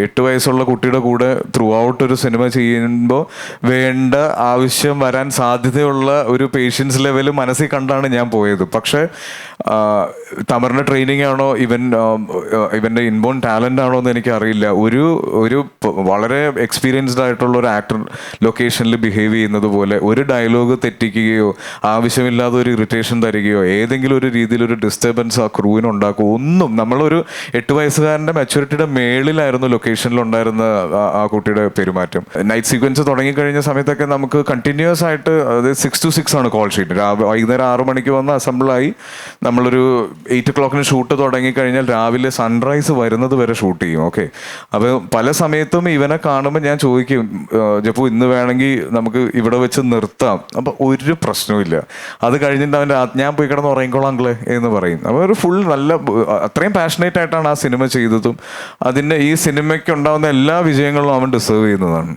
8 വയസ്സുള്ള കുട്ടിയുടെ കൂടെ ത്രൂ ഔട്ട് ഒരു സിനിമ ചെയ്യുമ്പോൾ വേണ്ട ആവശ്യം വരാൻ സാധ്യതയുള്ള ഒരു പേഷ്യൻസ് ലെവൽ മനസ്സിൽ കണ്ടാണ് ഞാൻ പോയത്. പക്ഷേ തമറിൻ്റെ ട്രെയിനിങ് ആണോ ഇവൻ്റെ ഇൻബോൺ ടാലൻ്റ് ആണോ എന്ന് എനിക്കറിയില്ല. ഒരു വളരെ എക്സ്പീരിയൻസ്ഡ് ആയിട്ടുള്ള ഒരു ആക്ടർ ലൊക്കേഷനിൽ ബിഹേവ് ചെയ്യുന്നത് പോലെ ഒരു ഡയലോഗ് തെറ്റിക്കുകയോ ആവശ്യമില്ലാതെ ഒരു ഇറിറ്റേഷൻ തരികയോ ഏതെങ്കിലും ഒരു രീതിയിൽ ഒരു ഡിസ്റ്റർബൻസ് ആ ക്രൂവിന് ഉണ്ടാക്കുകയോ ഒന്നും. നമ്മളൊരു 8 വയസ്സുകാരൻ്റെ മെച്യൂരിറ്റിയുടെ മേളിലായിരുന്നു ലൊക്കേഷനിൽ ഉണ്ടായിരുന്ന ആ കുട്ടിയുടെ പെരുമാറ്റം. നൈറ്റ് സീക്വൻസ് തുടങ്ങിക്കഴിഞ്ഞ സമയത്തൊക്കെ നമുക്ക് കണ്ടിന്യൂസ് ആയിട്ട്, അത് 6 to 6 ആണ് കോൾ ഷീറ്റ്. വൈകുന്നേരം 6 മണിക്ക് വന്ന് അസംബിളായി നമ്മളൊരു 8 o'clock ഷൂട്ട് തുടങ്ങിക്കഴിഞ്ഞാൽ രാവിലെ സൺറൈസ് വരുന്നത് വരെ ഷൂട്ട് ചെയ്യും. ഓക്കെ, അപ്പോൾ പല സമയത്തും ഇവനെ കാണുമ്പോൾ ഞാൻ ചോദിക്കും, ജപ്പു ഇന്ന് വേണമെങ്കിൽ നമുക്ക് ഇവിടെ വെച്ച് നിർത്താം. അപ്പം ഒരു പ്രശ്നവുമില്ല. അത് കഴിഞ്ഞിട്ട് ഞാൻ പോയി കിടന്ന് ഉറങ്ങിക്കോളാം അങ്കിളെ എന്ന് പറയും. അപ്പോൾ ഒരു ഫുൾ നല്ല അത്രയും പാഷനേറ്റ് ആയിട്ടാണ് ആ സിനിമ ചെയ്തതും അതിൻ്റെ ഈ സിനിമയ്ക്ക് ഉണ്ടാകുന്ന എല്ലാ വിജയങ്ങളും അവൻ ഡിസേർവ് ചെയ്യുന്നതാണ്.